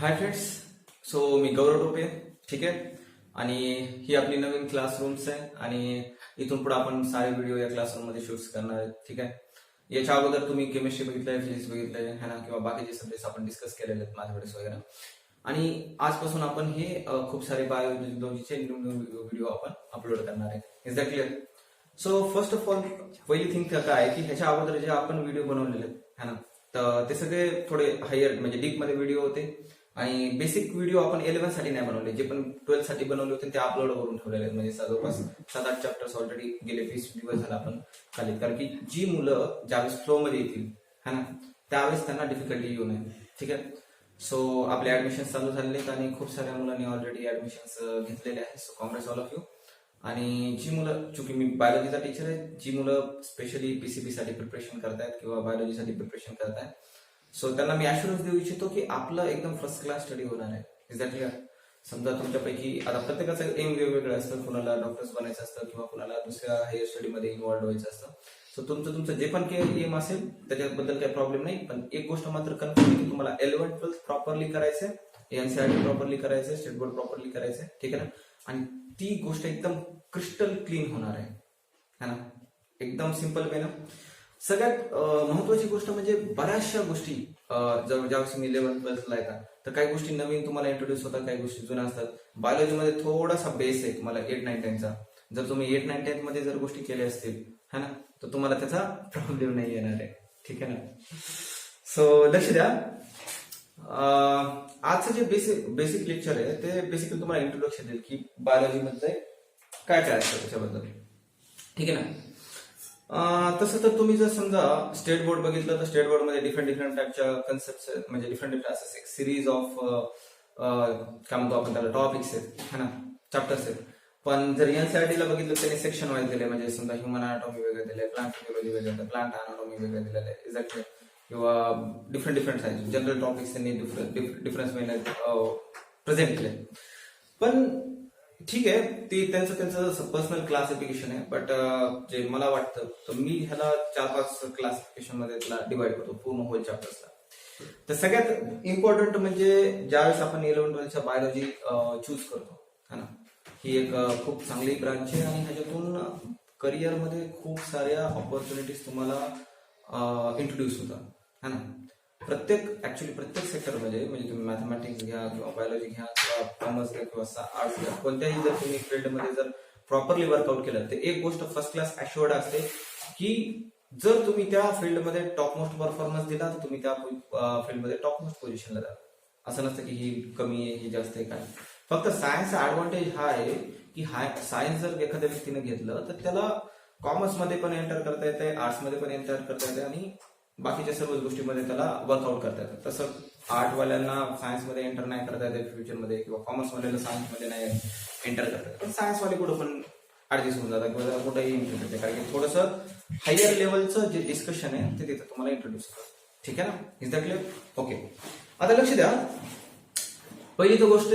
Hi friends. So मी गौरव टोपे. ठीक आहे. आणि ही आपली नवीन क्लासरूम्स आहे आणि इथून पुढे आपण सारे व्हिडिओ या क्लासरूम मध्ये शूट करणार आहेत. ठीक आहे. याच्या अगोदर तुम्ही केमिस्ट्री बघितलंय, फिजिक्स बघितलंय है ना, किंवा बाकीचे सब्जेक्ट आपण डिस्कस केलेले आहेत मॅथमेटिक्स वगैरे. आणि आजपासून आपण हे खूप सारे बायोलॉजीचे व्हिडिओ आपण अपलोड करणार आहे. Is that clear? So first of all पहिली थिंग काय आहे की ह्याच्या अगोदर जे आपण व्हिडिओ बनवलेले आहेत है ना, तर ते सगळे थोडे हायर म्हणजे डीप मध्ये व्हिडिओ होते आणि बेसिक व्हिडिओ आपण 11 साठी नाही बनवले, जे पण 12 साठी बनवले होते ते अपलोड करून ठेवलेले आहेत. म्हणजे जवळपास 7-8 चॅप्टर्स ऑलरेडी गेले 20 दिवस झाले आपण खाली, कारण की जी मुलं ज्यावेळेस फ्लो मध्ये येतील है ना, त्यावेळेस त्यांना डिफिकल्टी येऊ नये. ठीक आहे. सो आपले ऍडमिशन चालू झालेले आहेत आणि खूप साऱ्या मुलांनी ऑलरेडी ऍडमिशन घेतलेले आहेत. So Congress all of you. आणि जी मुलं, चूंकि मी बायोलॉजीचा टीचर आहे, जी मुलं स्पेशली पीसीबी साठी प्रिपरेशन करतायत किंवा बायोलॉजीसाठी प्रिपरेशन करतायत, सो त्यांना मी अश्युरन्स देऊ इच्छितो की आपलं एकदम फर्स्ट क्लास स्टडी होणार आहे. Is that clear? समजा तुमच्यापैकी आता प्रत्येकाचं एम वेगवेगळं असतं, कुणाला डॉक्टर्स बनायचं असतं किंवा कुणाला दुसऱ्या हायर स्टडीमध्ये इन्व्हॉल्व व्हायचं असतं. सो तुमचं जे पण काही एम असेल त्याच्याबद्दल काही प्रॉब्लेम नाही, पण एक गोष्ट मात्र कन्फर्म आहे की तुम्हाला 11-12 प्रॉपरली करायचंय, एनसीआरटी प्रॉपरली करायचंय, स्टेट बोर्ड प्रॉपरली करायचंय. ठीक आहे ना. आणि ती गोष्ट एकदम क्रिस्टल क्लीन होणार आहे है ना, एकदम सिंपल वे ना. सगळ्यात महत्वाची गोष्ट म्हणजे बऱ्याचशा गोष्टी ज्यावेळेस मी 11-12 ला येतात तर काही गोष्टी नवीन तुम्हाला इंट्रोड्यूस होतात, काही गोष्टी जुन्या असतात. बायोलॉजीमध्ये थोडासा बेस आहे तुम्हाला 8-9-10चा. जर तुम्ही 8-9-10 मध्ये जर गोष्टी केल्या असतील है ना, तर तुम्हाला त्याचा प्रॉब्लेम नाही येणार आहे. ठीक आहे ना. सो लक्ष द्या. आजचं जे बेसिक लेक्चर आहे ते बेसिकली तुम्हाला इंट्रोडक्शन देईल की बायोलॉजी मध्ये काय काय असतं त्याच्याबद्दल. ठीक आहे ना. तसं तर तुम्ही जर समजा स्टेट बोर्ड बघितलं तर स्टेट बोर्ड मध्ये डिफरंट टाईपच्या कन्सेप्ट म्हणजे डिफरंट असं एक सिरीज ऑफ काय म्हणतो आपण त्याला टॉपिक्स आहेत है ना, चॅप्टर्स आहेत. पण जर एनसीआरटी ला बघितलं त्याने सेक्शन वाईज दिले, म्हणजे समजा ह्युमन अनाटॉमी वेगळे दिले, प्लांट फिजिओलॉजी वेगळे, प्लांट अनाटॉमी वेगळे दिलेले एक्झॅक्टली, किंवा डिफरंट साईज जनरल टॉपिक्स त्यांनी डिफरन्स प्रेझेंट केले. पण ठीक आहे, ते त्यांचं पर्सनल क्लासिफिकेशन आहे. बट जे मला वाटतं तर मी ह्याला 4-5 क्लासिफिकेशन मध्ये त्याला डिवाइड करतो पूर्ण होल चॅप्टर्सला. तर सगळ्यात इम्पॉर्टंट म्हणजे ज्यावेळेस आपण 11-12च्या बायोलॉजी चूज करतो है ना, ही एक खूप चांगली ब्रांच आहे आणि ह्याच्यातून करिअरमध्ये खूप साऱ्या ऑपॉर्च्युनिटीज तुम्हाला इंट्रोड्यूस होतात है ना. प्रत्येक सेक्टरमध्ये, म्हणजे तुम्ही मॅथमॅटिक्स घ्या किंवा बायोलॉजी घ्या किंवा कॉमर्स घ्या किंवा आर्ट्स घ्या, कोणत्याही जर तुम्ही फील्डमध्ये जर प्रॉपरली वर्कआउट केलं तर एक गोष्ट फर्स्ट क्लास अश्युअर्ड असते की जर तुम्ही त्या फील्डमध्ये टॉप मोस्ट परफॉर्मन्स दिला तर तुम्ही त्या फील्डमध्ये टॉप मोस्ट पोझिशनला द्या. असं नसतं की ही कमी आहे, ही जास्त आहे, काय. फक्त सायन्सचा ऍडव्हान्टेज हा आहे की सायन्स जर एखाद्या व्यक्तीने घेतलं तर त्याला कॉमर्समध्ये पण एंटर करता येते, आर्ट्समध्ये पण एंटर करता येते आणि बाकीच्या सर्व गोष्टीमध्ये त्याला वर्कआउट करता येतं. तसं आर्टवाल्यांना सायन्समध्ये एंटर नाही करता येते फ्युचरमध्ये, किंवा कॉमर्सवाल्याला सायन्समध्ये नाही एंटर करता येते. पण सायन्सवाले कुठं पण ऍडजस्ट होऊन जातात किंवा कुठेही एंटर करते, कारण की थोडंसं हायर लेवलचं जे डिस्कशन आहे ते तिथं तुम्हाला इंट्रोड्यूस करतो. ठीक आहे ना. Is that clear? ओके. आता लक्ष द्या. पहिली तर गोष्ट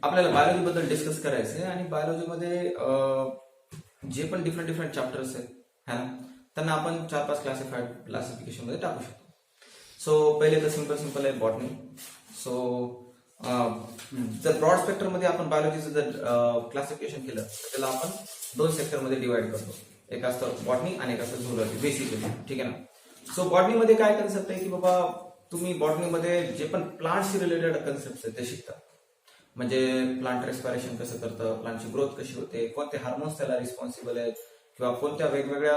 आपल्याला बायोलॉजी बद्दल डिस्कस करायचं आहे आणि बायोलॉजीमध्ये जे पण डिफरंट चॅप्टर्स आहेत है ना, त्यांना आपण 4-5 क्लासिफिकेशन मध्ये टाकू शकतो. सो पहिले तर सिंपल आहे बॉटनी. सो जर ब्रॉड स्पेक्ट्रम मध्ये आपण बायोलॉजीचं जर क्लासिफिकेशन केलं तर त्याला आपण 2 सेक्टरमध्ये डिवाइड करतो. एक असतं बॉटनी आणि एक असतं झुलॉजी बेसिकली. ठीक आहे ना. सो बॉटनी मध्ये काय कन्सेप्ट आहे की बाबा तुम्ही बॉटनीमध्ये जे पण प्लांटशी रिलेटेड कन्सेप्ट आहेत ते शिकता. म्हणजे प्लांट रेस्पिरेशन कसं करतं, प्लांटची ग्रोथ कशी होते, कोणते हार्मोन्स त्याला रिस्पॉन्सिबल आहेत, किंवा कोणत्या वेगवेगळ्या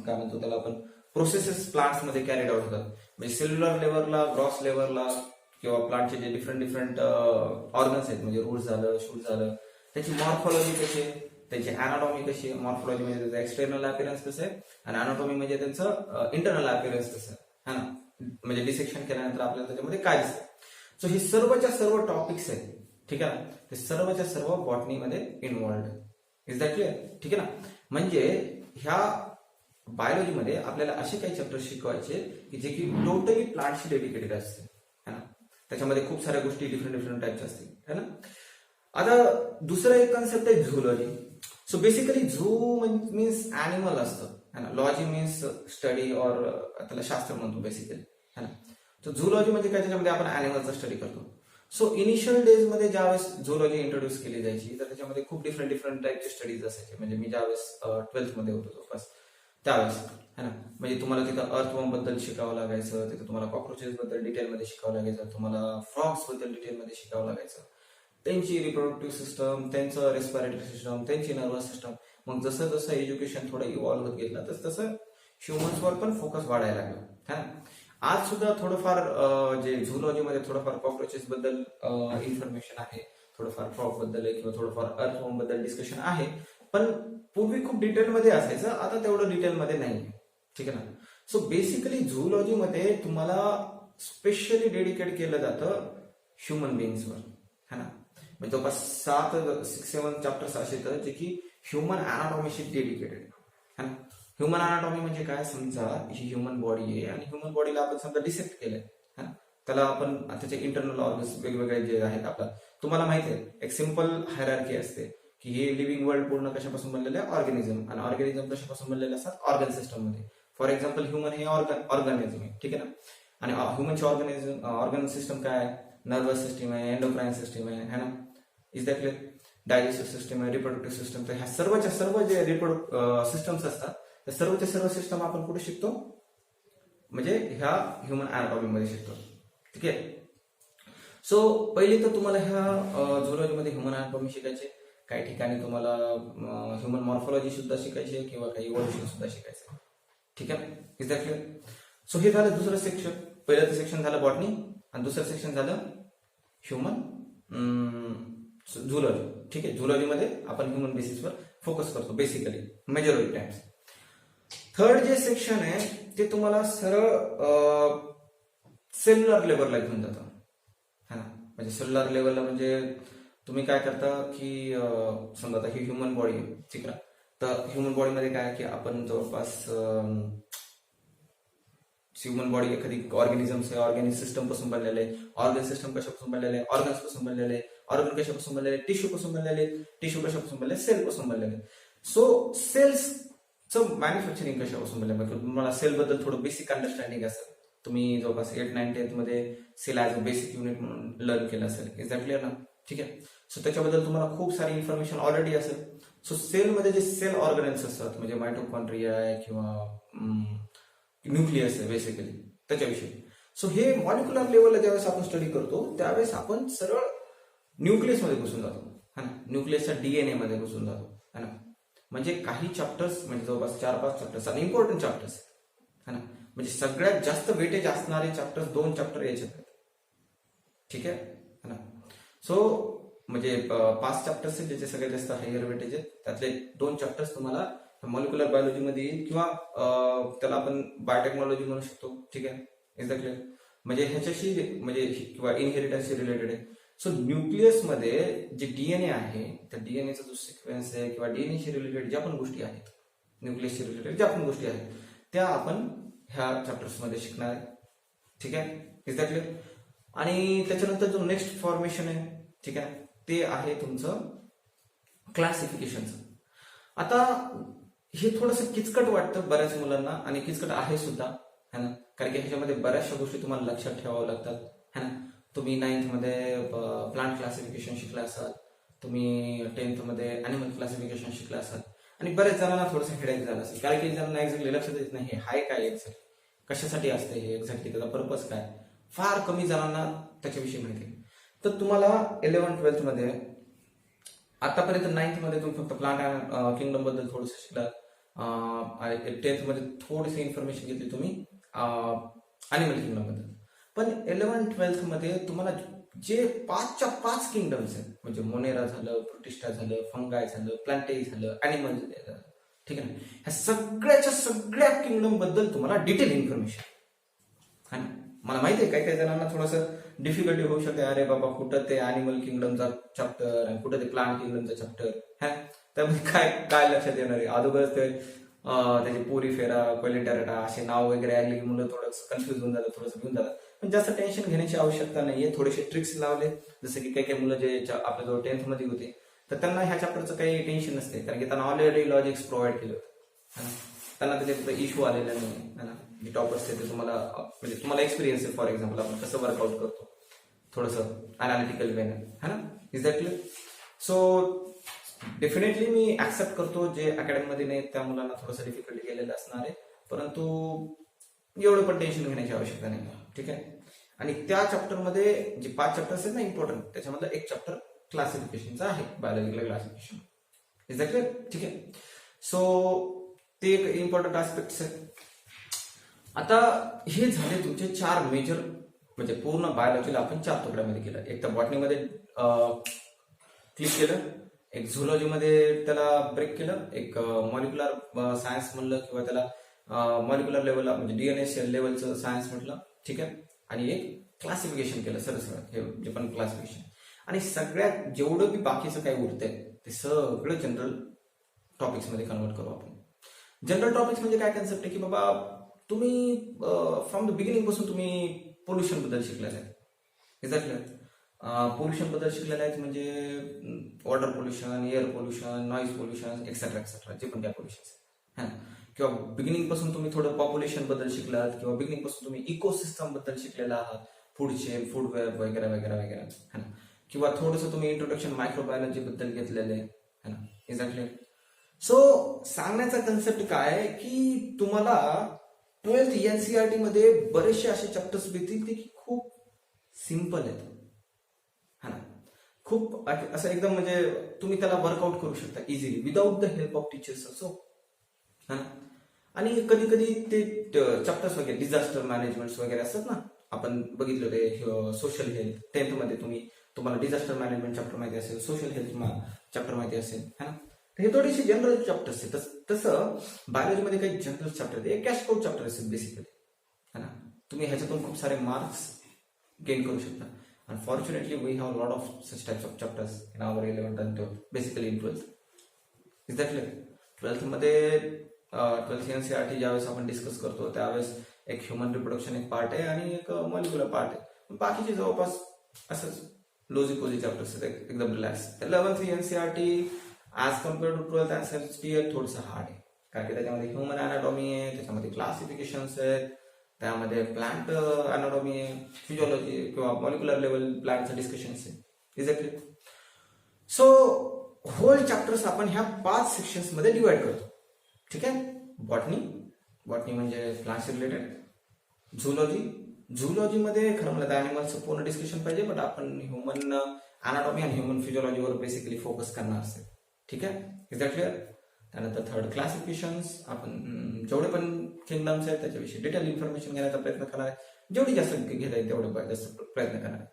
काय म्हणतो त्याला आपण प्रोसेसेस प्लांट्स मध्ये कॅरीड आउट होतात. म्हणजे सेल्युलर लेवलला, ग्रॉस लेवलला, किंवा प्लांटचे जे डिफरंट ऑर्गन्स आहेत, म्हणजे रूट झालं, शूट झालं, त्याची मॉर्फॉलॉजी कशी आहे, त्याची अनाटॉमी कशी आहे. मॉर्फॉलॉजी म्हणजे त्याचं एक्सटर्नल अपीअरन्स कसं आहे आणि अनाटॉमी म्हणजे त्यांचं इंटरनल अपीअरन्स कसं आहे ना, म्हणजे डिसेक्शन केल्यानंतर आपल्याला त्याच्यामध्ये काय दिसतं. सो हे सर्वच्या सर्व टॉपिक्स आहेत. ठीक आहे ना. ते सर्वच्या सर्व बॉटनीमध्ये इन्व्हॉल्ड. Is that clear? ठीक आहे ना. म्हणजे ह्या बायोलॉजीमध्ये आपल्याला असे काही चॅप्टर शिकवायचे की जे की टोटली प्लांटशी डेडिकेटेड असते है ना. त्याच्यामध्ये खूप साऱ्या गोष्टी डिफरंट टाईपच्या असतील है ना. आता दुसरा एक कन्सेप्ट आहे zoology. So basically zoo means animal असतं है ना, लॉजी मीन्स स्टडी और त्याला शास्त्र म्हणतो बेसिकली है ना. तर झुलॉजी म्हणजे काय, त्याच्यामध्ये आपण अॅनिमलचा स्टडी करतो. सो इनिशियल डेज मध्ये ज्यावेळेस झुलॉजी इंट्रोड्यूस केली जायची तर त्याच्यामध्ये खूप डिफरंट टाईपचे स्टडीज असायचे. म्हणजे मी ज्यावेळेस 12th मध्ये होतो जवळपास त्यावेळेस है ना, म्हणजे तुम्हाला तिथं अर्थवॉर्म बद्दल शिकावं लागायचं, तिथं तुम्हाला कॉक्रोचेस बद्दल डिटेलमध्ये शिकावं लागायचं, तुम्हाला फ्रॉग्स बद्दल डिटेलमध्ये शिकावं लागायचं, त्यांची रिप्रोडक्टिव्ह सिस्टम, त्यांचं रेस्पिरेटरी सिस्टम, त्यांची नर्वस सिस्टम. मग जसं जसं एज्युकेशन थोडं इव्हॉल्व्ह होत गेलं तसं ह्युमन्सवर पण फोकस वाढायला लागला है ना. आज सुद्धा थोडंफार जे झुलॉजीमध्ये थोडंफार कॉक्रोचेस बद्दल इन्फॉर्मेशन आहे, थोडंफार फ्रॉग बद्दल आहे किंवा थोडंफार अर्थवॉर्म बद्दल डिस्कशन आहे, पण पूर्वी खूप डिटेलमध्ये असायचं, आता तेवढं डिटेलमध्ये नाही. ठीक आहे ना. सो बेसिकली झुलॉजीमध्ये तुम्हाला स्पेशली डेडिकेट केलं जातं ह्युमन बिईंग्सवर है ना. म्हणजे जवळपास 6-7 चॅप्टर्स असे तर जे की ह्युमन अनाटॉमीशी डेडिकेटेड है ना. ह्युमन अनाटॉमी म्हणजे काय, समजा ही ह्युमन बॉडी आहे आणि ह्युमन बॉडीला आपण समजा डिसेक्ट केलंय है ना, त्याला आपण त्याचे इंटरनल ऑर्गन्स वेगवेगळे जे आहेत आपला, तुम्हाला माहिती आहे एक सिंपल हायरार्की असते की हे लिव्हिंग वर्ल्ड पूर्ण कशापासून बनलेलं आहे, ऑर्गॅनिझम, आणि ऑर्गॅनिझम कशापासून बनलेले असतात, ऑर्गन सिस्टम मध्ये. फॉर एक्झाम्पल ह्युमन हे ऑर्गॅनिझम आहे, ठीक आहे ना. आणि ह्युमनचे ऑर्गन सिस्टम काय आहे, नर्वस सिस्टम आहे, एंडोक्राइन सिस्टम आहे है ना, is that clear, digestive system आहे, रिप्रोडक्टिव्ह सिस्टम. तर ह्या सर्वच्या सर्व जे सिस्टम्स असतात त्या सर्वच्या सर्व सिस्टम आपण कुठे शिकतो, म्हणजे ह्या ह्युमन अनाटॉमी मध्ये शिकतो. ठीक आहे. सो पहिले तर तुम्हाला ह्या झुलॉजीमध्ये ह्युमन अनाटॉमी शिकायचे, काही ठिकाणी तुम्हाला ह्युमन मॉर्फॉलॉजी सुद्धा शिकायची किंवा काही इव्होल्युशन सुद्धा शिकायचं. ठीक आहे, इज दॅट क्लिअर. सो हे झालं दुसरं सेक्शन. पहिलं सेक्शन झालं बॉटनी आणि दुसरं सेक्शन झालं ह्युमन झुलॉजी. ठीक आहे. झुलॉजीमध्ये आपण ह्युमन बेसिसवर फोकस करतो बेसिकली मेजॉरिटी टाइम्स. थर्ड जे सेक्शन आहे ते तुम्हाला सरळ सेल्युलर लेवलला घेऊन जातं है ना. म्हणजे सेल्युलर लेवलला म्हणजे तुम्ही काय करता की समजा आता ही ह्युमन बॉडी आहे, ठीक आहे. तर ह्युमन बॉडीमध्ये काय की आपण जवळपास ह्युमन बॉडी एखादी ऑर्गॅनिझम्स आहे, ऑर्गॅनिक सिस्टम पासून बनलेले आहे, ऑर्गन सिस्टम कशापासून बनलेले आहे, ऑर्गन्स पासून बनलेले आहे, ऑर्गन कशापासून बनलेले, टिश्यू पासून बनलेले, टिश्यू कशापासून बनलेले, सेल पासून बनलेले. सो सेल्सचं मॅन्युफॅक्चरिंग कशापासून बनले, म्हणजे तुम्हाला सेल बद्दल थोडं बेसिक अंडरस्टँडिंग असेल, तुम्ही जवळपास 8, 9, 10th मध्ये cell as a basic unit म्हणून लर्न केलं असेल. इज दॅट क्लिअर ना. ठीक आहे. सो त्याच्याबद्दल तुम्हाला खूप सारी इन्फॉर्मेशन ऑलरेडी असेल. सो सेलमध्ये जे सेल ऑर्गन्स असतात म्हणजे मायटोकॉन्ड्रिया आहे किंवा न्यूक्लियस आहे बेसिकली त्याच्याविषयी. सो हे मॉलिक्युलर लेवलला ज्यावेळेस आपण स्टडी करतो त्यावेळेस आपण सरळ न्यूक्लियस मध्ये घुसून जातो है ना. न्यूक्लियसच्या डीएनए मध्ये घुसून जातो है ना. म्हणजे काही चॅप्टर्स म्हणजे जवळपास 4-5 चॅप्टर्स आणि इम्पॉर्टंट चॅप्टर्स है ना. म्हणजे सगळ्यात जास्त वेटेज असणारे चॅप्टर्स 2 चॅप्टर याच्यात आहेत. ठीक आहे है ना. सो म्हणजे 5 चॅप्टर्स आहेत ज्याचे सगळ्यात जास्त हायर वेटेज आहेत, त्यातले 2 चॅप्टर्स तुम्हाला मॉलिक्युलर बायोलॉजी मध्ये येईल किंवा त्याला आपण बायोटेक्नॉलॉजी म्हणू शकतो. ठीक आहे, इज द क्लिअर. म्हणजे ह्याच्याशी म्हणजे किंवा इनहेरिटन्सशी रिलेटेड आहे. सो न्यूक्लियस मध्ये जे डीएनए आहे त्या डीएनएचा जो सिक्वेन्स आहे किंवा डीएनएशी रिलेटेड ज्या पण गोष्टी आहेत, न्यूक्लियसशी रिलेटेड ज्या पण गोष्टी आहेत त्या आपण ह्या चॅप्टर्स मध्ये शिकणार आहे. ठीक आहे, इज दॅट क्लिअर. आणि त्याच्यानंतर जो नेक्स्ट फॉर्मेशन आहे, ठीक आहे, ते आहे तुमचं क्लासिफिकेशनचं. आता हे थोडंसं किचकट वाटतं बऱ्याच मुलांना आणि किचकट आहे सुद्धा है ना, कारण की ह्याच्यामध्ये बऱ्याचशा गोष्टी तुम्हाला लक्षात ठेवाव्या लागतात है ना. तुम्ही 9th मध्ये प्लांट क्लासिफिकेशन शिकला असाल, तुम्ही 10th मध्ये अॅनिमल क्लासिफिकेशन शिकला असाल आणि बऱ्याच जणांना थोडंसं हेडेक झालं असेल, कारण की जणांना एक्झॅक्टली लक्षात येत नाही हे हाय काय एक्झॅक्टली, कशासाठी असते हे एक्झॅक्टली, त्याचा पर्पज काय. फार कमी जणांना त्याच्याविषयी माहिती आहे. तर तुम्हाला 11th 12th मध्ये आतापर्यंत 9th मध्ये तुम्ही फक्त प्लांट किंगडम बद्दल थोडंसं शिकलात, 10th मध्ये थोडीशी इन्फॉर्मेशन घेतली तुम्ही अॅनिमल किंगडम बद्दल. पण 11th 12th मध्ये तुम्हाला जे 5च्या 5 किंगडम्स आहेत म्हणजे मोनेरा झालं, प्रोटिस्टा झालं, फंगाय झालं, प्लांटेई झालं, अॅनिमल झालं, ठीक आहे ना, ह्या सगळ्याच्या सगळ्या किंगडम बद्दल तुम्हाला डिटेल इन्फॉर्मेशन है ना. मला माहिती आहे काही काही जणांना थोडंसं डिफिकल्टी होऊ शकते, अरे बाबा कुठं ते अॅनिमल किंगडमचा चॅप्टर आणि कुठं ते प्लांट किंगडमचा चॅप्टर है, त्यामध्ये काय काय लक्षात येणार आहे. अगोदरच ते त्याचे पोरीफेरा, कोलिडारेटा असे नाव वगैरे ऐकले की मुलं थोडंसं कन्फ्युज होऊन जातात, थोडंसं घेऊन जातात. पण जास्त टेन्शन घेण्याची आवश्यकता नाहीये. थोडेसे ट्रिक्स लावले, जसं की काही काही मुलं जे आपल्याजवळ 10th मध्ये होते तर त्यांना ह्या चॅप्टरचं काही टेन्शन नसते, कारण की त्यांना ऑलरेडी लॉजिक्स प्रोव्हाइड केले होते. त्यांना त्याच्यात इश्यू आलेला नाही है ना. जे टॉपर्स आहे ते तुम्हाला म्हणजे तुम्हाला एक्सपिरियन्स आहे. फॉर एक्झाम्पल आपण कसं वर्कआउट करतो थोडंसं अनालिटिकल वेने है ना. Is that clear. So definitely me accept करतो जे अकॅडमीमध्ये नाही त्या मुलांना थोडंसं डिफिकल्टी गेलेलं असणार आहे, परंतु एवढं पण टेन्शन घेण्याची आवश्यकता नाही. ठीक आहे. आणि त्या चॅप्टरमध्ये जे 5 चॅप्टर्स आहेत ना इम्पॉर्टंट, त्याच्यामधलं एक चॅप्टर क्लासिफिकेशनचा आहे, biological classification. Is that clear. ठीक आहे. सो ते एक इम्पॉर्टंट आस्पेक्ट्स आहेत. आता हे झाले तुमचे 4 मेजर, म्हणजे पूर्ण बायोलॉजीला आपण 4 तुकड्यामध्ये केलं. एक तर बॉटनीमध्ये क्लिक केलं, एक झुलॉजीमध्ये त्याला ब्रेक केलं, एक मॉलिक्युलर सायन्स म्हणलं किंवा त्याला मॉलिक्युलर लेवलला म्हणजे डीएनए सेल लेवलचं सायन्स म्हटलं. ठीक आहे. आणि एक क्लासिफिकेशन केलं सरळ हे जे पण क्लासिफिकेशन. आणि सगळ्यात जेवढं बी बाकीचं काही उरतंय ते सगळं जनरल टॉपिक्स मध्ये कन्वर्ट करू आपण. जनरल टॉपिक्स म्हणजे काय कन्सेप्ट आहे की बाबा तुम्ही फ्रॉम द बिगिनिंग पासून तुम्ही पोल्युशन बद्दल शिकलेलं आहे. Is that clear. पोल्युशन बद्दल शिकलेलं आहे म्हणजे water pollution, air pollution, noise pollution etcetera etcetera जे पण काय पोल्युशन आहे. किंवा बिगिनिंग पासून तुम्ही थोडं पॉप्युलेशन बद्दल शिकलात किंवा बिगिनिंग पासून तुम्ही इकोसिस्टम बद्दल शिकलेला आहात, फूड चेन, फूड वेब वगैरे वगैरे वगैरे है ना. किंवा थोडंसं तुम्ही इंट्रोडक्शन मायक्रोबायोलॉजी बद्दल घेतलेलं आहे है ना. Is that clear. सो सांगण्याचा कन्सेप्ट काय आहे की तुम्हाला 12th NCERT मध्ये बरेचसे असे चॅप्टर्स भेटतील ते खूप सिम्पल आहेत है ना. खूप असं एकदम म्हणजे तुम्ही त्याला वर्कआउट करू शकता easily without the help of teachers असो है ना. आणि कधी कधी ते चॅप्टर्स वगैरे डिझास्टर मॅनेजमेंट वगैरे असतात ना, आपण बघितलं होते सोशल हेल्थ 10th मध्ये तुम्हाला डिझास्टर मॅनेजमेंट चॅप्टर माहिती असेल, सोशल हेल्थ चॅप्टर माहिती असेल है ना. हे थोडेसे जनरल चॅप्टर्स आहेत. तसं बायोलॉजीमध्ये काही जनरल चॅप्टर आहे, कॅश कोड चॅप्टर असतात बेसिकली है ना. तुम्ही ह्याच्यातून खूप सारे मार्क्स गेन करू शकता. Unfortunately we have lot of such types of chapters in our 11th and 12th, basically in 12th. Is that clear. 12th मध्ये 12th NCERT ज्यावेळेस आपण डिस्कस करतो त्यावेळेस एक ह्युमन रिप्रोडक्शन एक पार्ट आहे आणि एक मॉलिक्युलर पार्ट आहे. बाकीचे जवळपास असंच लॉजिक चॅप्टर्स आहेत एकदम relax. 11th NCERT as compare to 12th NCERT थोडंसं हार्ड आहे, कारण की त्याच्यामध्ये ह्युमन अॅनाटॉमी आहे, त्याच्यामध्ये क्लासिफिकेशन्स आहेत, त्यामध्ये प्लांट अॅनाटॉमी आहे, फिजिओलॉजी किंवा मॉलिक्युलर लेवल प्लांटचं डिस्कशन्स आहे. एक्झॅक्टली. सो होल चॅप्टर्स आपण ह्या 5 सेक्शन्स मध्ये डिवाइड करतो. ठीक आहे. बॉटनी म्हणजे प्लांट्स रिलेटेड. झुलॉजी मध्ये खरं म्हणलं तर अॅनिमल्सचं पूर्ण डिस्कशन पाहिजे, बट आपण ह्युमन अॅनाटॉमी आणि ह्युमन फिजिओलॉजीवर बेसिकली फोकस करणार असेल. ठीक आहे. Is that clear. त्यानंतर 3rd क्लासिफिकेशन्स, आपण जेवढे पण किंगडम्स आहेत त्याच्याविषयी डिटेल इन्फॉर्मेशन घेण्याचा प्रयत्न करणार आहे, जेवढी जास्त घेता येईल तेवढं जास्त प्रयत्न करणार आहे.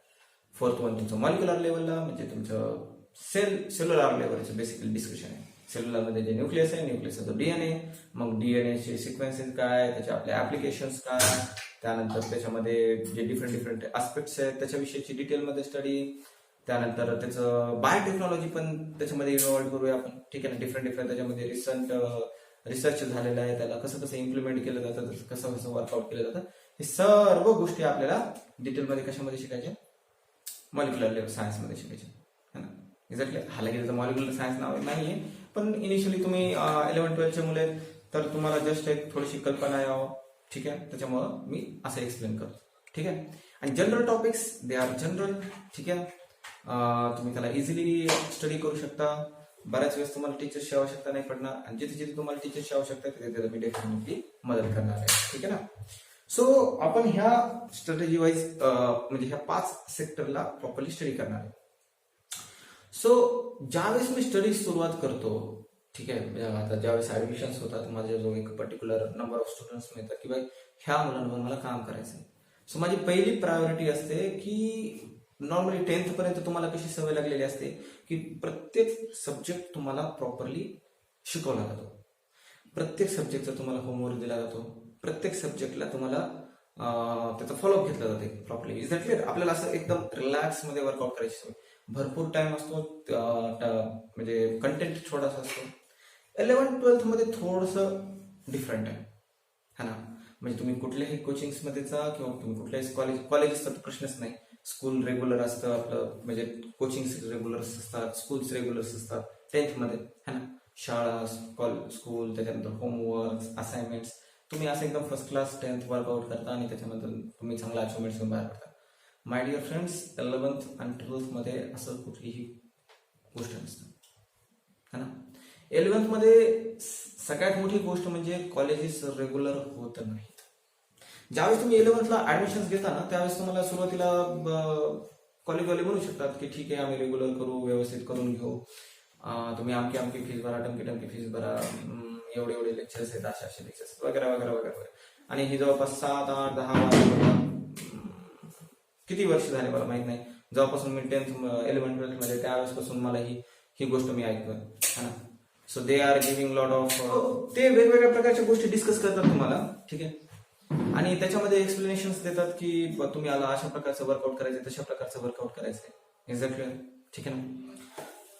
4th वन तुमचं मॉलिक्युलर लेवलला म्हणजे तुमचं सेल्युलर लेवलचं बेसिकली डिस्कशन आहे. सेल्युलरमध्ये जे न्यूक्लियस आहे, न्यूक्लियसचा जो डीएनए, मग डीएनएचे सिक्वेन्सेस काय, त्याचे आपले ऍप्लिकेशन्स काय, त्यानंतर त्याच्यामध्ये जे डिफरंट आस्पेक्ट्स आहेत त्याच्याविषयीची डिटेलमध्ये स्टडी, त्यानंतर त्याचं बायोटेक्नॉलॉजी पण त्याच्यामध्ये इन्व्हॉल्व करूया आपण. ठीक आहे ना. डिफरंट त्याच्यामध्ये रिसर्च झालेला आहे, त्याला कसं इम्प्लिमेंट केलं जातं, कसं वर्कआउट केलं जातं, हे सर्व गोष्टी आपल्याला डिटेलमध्ये कशामध्ये शिकायच्या, मॉलिक्युलर लेवल सायन्समध्ये शिकायचे है ना. एक्झॅक्टली. हालाकी मॉलिक्युलर सायन्स नाव नाहीये, पण इनिशियली तुम्ही 11-12चे मुले तर तुम्हाला जस्ट एक थोडीशी कल्पना यावं. ठीक आहे. त्याच्यामुळं मी असं एक्सप्लेन करतो. ठीक आहे. आणि general topics they are general. ठीक आहे. तुम्ही त्याला इझिली स्टडी करू शकता. बऱ्याच वेळेस तुम्हाला टीचर्सची आवश्यकता नाही पडणार, आणि जिथे जिथे तुम्हाला टीचर्सची आवश्यकता आहे तिथे मी डेफिनेटली मदत करणार आहे. ठीक आहे ना. सो आपण ह्या स्ट्रॅटेजी वाईज म्हणजे ह्या 5 सेक्टरला प्रॉपरली स्टडी करणार आहे. सो ज्यावेळेस मी स्टडी सुरुवात करतो, ठीक आहे, आता ज्यावेळेस ऍडमिशन्स होतात, माझ्या जो एक पर्टिक्युलर नंबर ऑफ स्टुडंट्स मिळतात की बाई ह्या मुलांवर मला काम करायचं आहे. सो माझी पहिली प्रायोरिटी असते की नॉर्मली 10th पर्यंत तुम्हाला कशी सवय लागलेली असते की प्रत्येक सब्जेक्ट तुम्हाला प्रॉपरली शिकवला जातो, प्रत्येक सब्जेक्टचा तुम्हाला होमवर्क दिला जातो, प्रत्येक सब्जेक्टला तुम्हाला त्याचा फॉलोअप घेतला जाते प्रॉपरली. Is that clear. आपल्याला असं एकदम रिलॅक्स मध्ये वर्कआउट करायची सवय, भरपूर टाइम असतो, म्हणजे कंटेंट थोडासा असतो. 11-12th मध्ये थोडस डिफरंट आहे है ना. म्हणजे तुम्ही कुठल्याही कोचिंग्स मध्ये जा किंवा तुम्ही कुठल्याही कॉलेजेसचा प्रश्नच नाही. स्कूल रेग्युलर असतं आपलं, म्हणजे कोचिंग रेग्युलर असतात, स्कूल्स रेग्युलर असतात 10th मध्ये है ना. शाळा, स्कूल, त्याच्यानंतर होमवर्क, असाइनमेंट्स, तुम्ही असं एकदम फर्स्ट क्लास 10th वर्कआउट करता आणि त्याच्यानंतर तुम्ही चांगला अचिव्हमेंट्स घेऊन बाहेर पडता. माय डिअर फ्रेंड्स, 11th आणि 12th मध्ये असं कुठलीही गोष्ट नसतं, है ना. 11th मध्ये सगळ्यात मोठी गोष्ट म्हणजे कॉलेजेस रेग्युलर होत नाहीत. ज्यावेळेस तुम्ही 11thला ऍडमिशन घेता ना, त्यावेळेस तुम्हाला सुरुवातीला कॉलेजवाले म्हणू शकतात की ठीक आहे, आम्ही रेग्युलर करू, व्यवस्थित करून घेऊ, तुम्ही आमकी फीस भरा, टमकी फीस भरा, एवढे लेक्चर्स आहेत, असे लेक्चर्स वगैरे वगैरे वगैरे. आणि ही जवळपास 7, 8, 10, 12 किती वर्ष झाले मला माहित नाही, जेव्हापासून मी 10th 11th 12th मध्ये त्यावेळेसपासून मला ही गोष्ट मी ऐकतोय, है ना. So they are giving lot of, ते वेगवेगळ्या प्रकारच्या गोष्टी डिस्कस करतात तुम्हाला, ठीक आहे. आणि त्याच्यामध्ये एक्सप्लेनेशन्स देतात की तुम्ही आला अशा प्रकारचं वर्कआउट करायचं, तशा प्रकारचं वर्कआउट करायचंय, एक्झॅक्टली, ठीक आहे ना.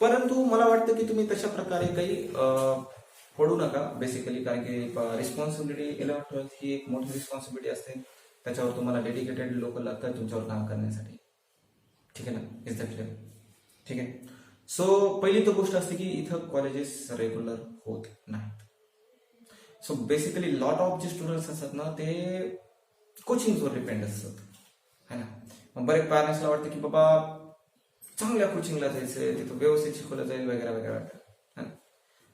परंतु मला वाटतं की तुम्ही तशा प्रकारे काही पडू नका बेसिकली, कारण की रिस्पॉन्सिबिलिटी 11th 12th ही एक मोठी रिस्पॉन्सिबिलिटी असते. त्याच्यावर तुम्हाला डेडिकेटेड लोक लागतात तुमच्यावर काम करण्यासाठी, ठीक आहे ना, एक्झॅक्टली, ठीक आहे. सो पहिली तर गोष्ट असते की इथं कॉलेजेस रेग्युलर होत नाहीत. सो बेसिकली लॉट ऑफ जे स्टुडंट्स असतात ना, ते कोचिंगवर डिपेंड असतात, है ना. मग बरेच पॅरेंट्सला वाटतं की बाबा चांगल्या कोचिंगला जायचंय, तिथं व्यवस्थित शिकवलं जाईल वगैरे वगैरे वगैरे, है ना.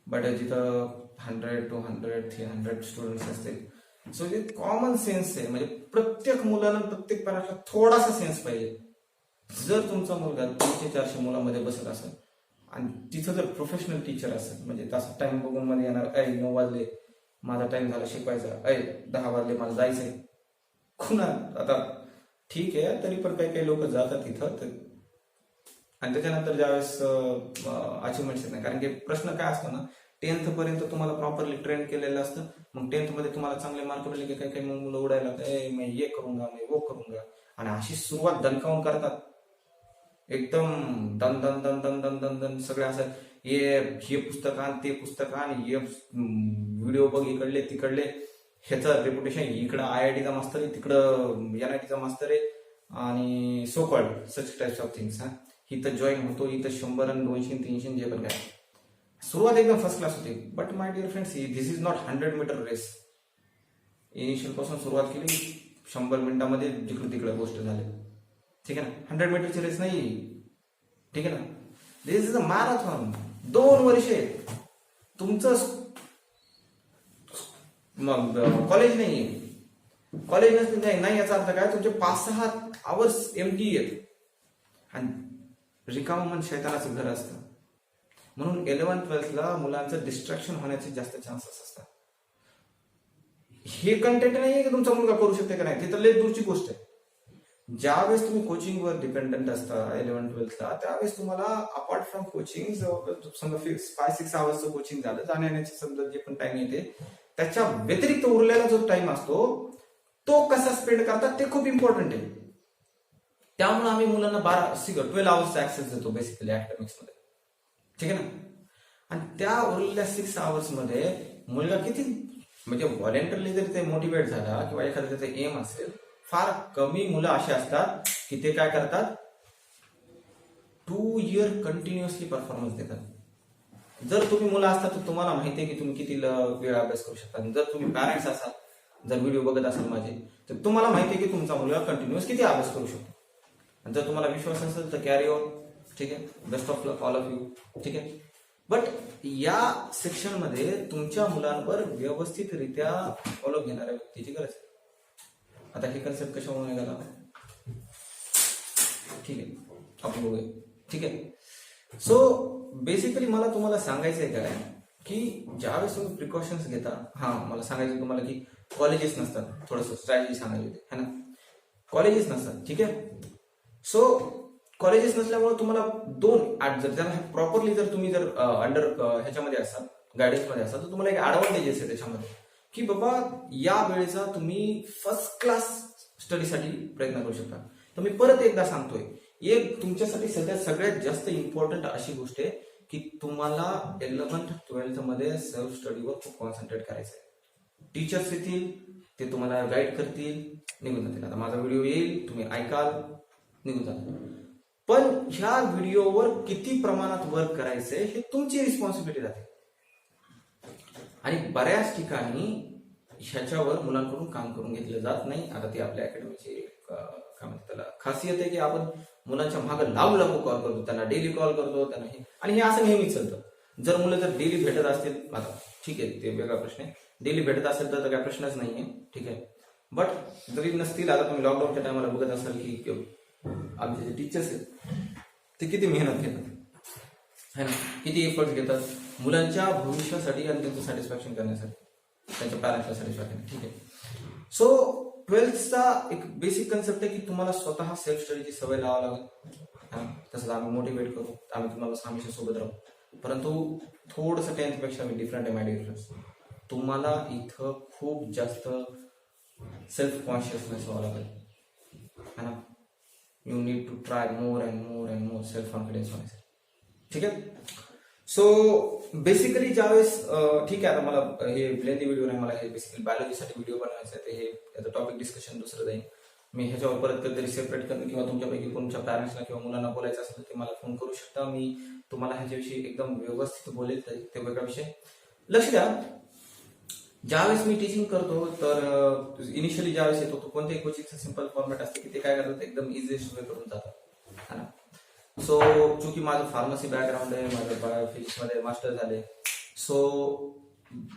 बट जिथं 100, 200, 300 स्टुडंट्स असतील, सो हे कॉमन सेन्स आहे, म्हणजे प्रत्येक मुलाला, प्रत्येक पॅरेंटला थोडासा सेन्स पाहिजे. जर तुमचा मुलगा 300-400 मुलांमध्ये बसत असेल आणि तिथं जर प्रोफेशनल टीचर असेल, म्हणजे तसं टाइम बघून मध्ये येणार, 9 वाजले माझा टाइम झाला शिकवायचा, 10 वाजले मला जायचंय, कुणा आता ठीक आहे, तरी पण काही काही लोक जातात तिथं. आणि त्याच्यानंतर ज्यावेळेस अचिव्हमेंट्स येत नाही, कारण की प्रश्न काय असतो ना, 10th पर्यंत तुम्हाला प्रॉपरली ट्रेन केलेलं असतं. मग 10th मध्ये तुम्हाला चांगले मार्क मिळले की काही काही मुलं उडायला लागतात, मैं ये करूंगा, मैं वो करूंगा, आणि अशी सुरुवात दणकावून करतात, एकदम दन दन दन दन दन दन दन सगळे असं, हे पुस्तक आण, ते पुस्तक आण, हे व्हिडिओ बघ, इकडले तिकडले, ह्याचं रेप्युटेशन इकडं IIT चा मास्तर आहे, तिकडं NIT चा मास्तर आहे, आणि so called such types of things. इथं जॉईन होतो, इथं 100 आणि 200 300 जे पण काय, सुरुवात एकदम फर्स्ट क्लास होती. But my dear friends, this is not 100 meter race. Initial पासून सुरुवात केली, 100 मिनिटांमध्ये जिकडे तिकडे गोष्ट झाली, ठीक आहे ना. 100 मीटरची रेस नाही, ठीक आहे ना. दिस इज अ मॅरेथॉन. 2 वर्षे तुमचं कॉलेज नाही, कॉलेज नाही याचा अर्थ काय, तुमचे 5-6 आवर्स एमटी आहेत, आणि रिकाम मन शैतानाचं घर असतं. म्हणून 11th 12thला मुलांचं डिस्ट्रॅक्शन होण्याचे जास्त चान्सेस असतात. हे कंटेंट नाहीये की तुमचा मुलगा करू शकते का नाही, ते तर लय दूरची गोष्ट आहे. ज्यावेळेस तुम्ही कोचिंगवर डिपेंडंट असता 11th 12thला, त्यावेळेस तुम्हाला अपार्ट फ्रॉम कोचिंग, समजा 5-6 आवर्सचं कोचिंग झालं, जाण्याचे समजा जे पण टाइम येते, त्याच्या व्यतिरिक्त उरलेला जो टाइम असतो तो कसा स्पेंड करतात ते खूप इम्पॉर्टंट आहे. त्यामुळे आम्ही मुलांना 12 आवर्सचा ऍक्सेस देतो बेसिकली अकॅडमिक्स मध्ये, ठीक आहे ना. आणि त्या उरलेल्या 6 आवर्स मध्ये मुलगा किती, म्हणजे व्हॉलेंटरली जर ते मोटिवेट झाला किंवा एखादा त्याचा एम असेल, फार कमी मुलं अशी असतात की ते काय करतात, 2 इयर कंटिन्युअसली परफॉर्मन्स देतात. जर तुम्ही मुलं असतात तर तुम्हाला माहिती आहे की तुम्ही किती वेळ अभ्यास करू शकता. जर तुम्ही पॅरेंट्स असाल, जर व्हिडिओ बघत असाल माझे, तर तुम्हाला माहिती आहे की तुमचा मुलगा कंटिन्युअस किती अभ्यास करू शकतो. आणि जर तुम्हाला विश्वास असेल तर कॅरी ऑन, ठीक आहे. Best of luck all of you, ठीक आहे. बट या सेक्शन मध्ये तुमच्या मुलांवर व्यवस्थितरित्या फॉलो घेणाऱ्या व्यक्तीची गरज आहे. आता हे कन्सेप्ट कशामुळे निघाला, ठीक आहे, आपण बघूया, ठीक आहे. सो बेसिकली मला तुम्हाला सांगायचं आहे काय की ज्यावेळेस तुम्ही प्रिकॉशन्स घेता, मला सांगायचं तुम्हाला की कॉलेजेस नसतात, थोडंसं स्ट्रॅटेजी सांगायची होती, है ना. कॉलेजेस नसतात, ठीक आहे. सो कॉलेजेस नसल्यामुळे तुम्हाला 2 जर त्याला प्रॉपरली जर तुम्ही जर अंडर ह्याच्यामध्ये असाल, गायडन्स मध्ये असाल, तर तुम्हाला एक ऍडव्हान्टेजेस आहे त्याच्यामध्ये की बाबा या वेळेचा तुम्ही फर्स्ट क्लास स्टडीसाठी प्रयत्न करू शकता. तर मी परत एकदा सांगतोय, एक तुमच्यासाठी सगळ्यात जास्त इम्पॉर्टंट अशी गोष्ट आहे की तुम्हाला 11th 12th मध्ये सेल्फ स्टडीवर खूप कॉन्सन्ट्रेट करायचं आहे. टीचर्स येतील, ते तुम्हाला गाईड करतील, निघून जातील. आता माझा व्हिडिओ येईल, तुम्ही ऐकाल, निघून जातील. पण ह्या व्हिडिओवर किती प्रमाणात वर्क करायचंय हे तुमची रिस्पॉन्सिबिलिटी राहते. आणि बऱ्याच ठिकाणी ह्याच्यावर मुलांकडून काम करून घेतलं जात नाही. आता ती आपल्या अकॅडमीची काय म्हणतात त्याला खासियत आहे की आपण मुलांच्या मागे लागू कॉल करतो, त्यांना डेली कॉल करतो त्यांना आणि हे असं नेहमीच चालतं. जर मुलं जर डेली भेटत असतील, आता ठीक आहे ते वेगळा प्रश्न आहे, डेली भेटत असेल तर काही प्रश्नच नाहीये, ठीक आहे. बट जरी नसतील, आता तुम्ही लॉकडाऊनच्या टायमाला बघत असाल की आमचे जे टीचर्स आहेत ते किती मेहनत घेतात है ना, किती एफर्ट्स घेतात मुलांच्या भविष्यासाठी आणि त्यांचं सॅटिस्फॅक्शन करण्यासाठी, त्यांच्या पॅरेंट्सला सॅटिस्फॅक्शन, ठीक आहे. सो 12thचा एक बेसिक कन्सेप्ट आहे की तुम्हाला स्वतः सेल्फ स्टडीची सवय लावावी लागेल. तसंच आम्ही मोटिवेट करू, आम्ही तुम्हाला हमेशा सोबत राहू. परंतु थोडंसं 10th पेक्षा मी डिफरंट आहे माय डिअर फ्रेंड्स. तुम्हाला इथं खूप जास्त सेल्फ कॉन्शियसनेस व्हावं लागेल है ना. You need to try more and more and more self confidence होण्यासाठी, ठीक आहे. सो बेसिकली ज्यावेळेस ठीक आहे, आता मला हे लेंथी व्हिडिओ नाही, मला हे बेसिकली बायोलॉजीसाठी व्हिडिओ बनवायचा आहे, तर हे याचं टॉपिक डिस्कशन दुसरं जाईल. मी ह्याच्यावर परत कधीतरी सेपरेट करेन किंवा तुमच्यापैकी कोणत्या पॅरेंट्सला किंवा मुलांना बोलायचं असेल तर ते मला फोन करू शकता. मी तुम्हाला ह्याच्याविषयी एकदम व्यवस्थित बोलेल, ते वेगळा विषय. लक्ष द्या, ज्यावेळेस मी टीचिंग करतो तर इनिशियली ज्यावेळेस येतो तो कोणत्याही कोचिंगचं सिंपल फॉर्मॅट असते की ते काय करतात, एकदम इझिएस्ट वे करून जातात है ना. सो चूंकि माझं फार्मसी बॅकग्राऊंड आहे, माझं बायोफिजिक्समध्ये मास्टर झाले, सो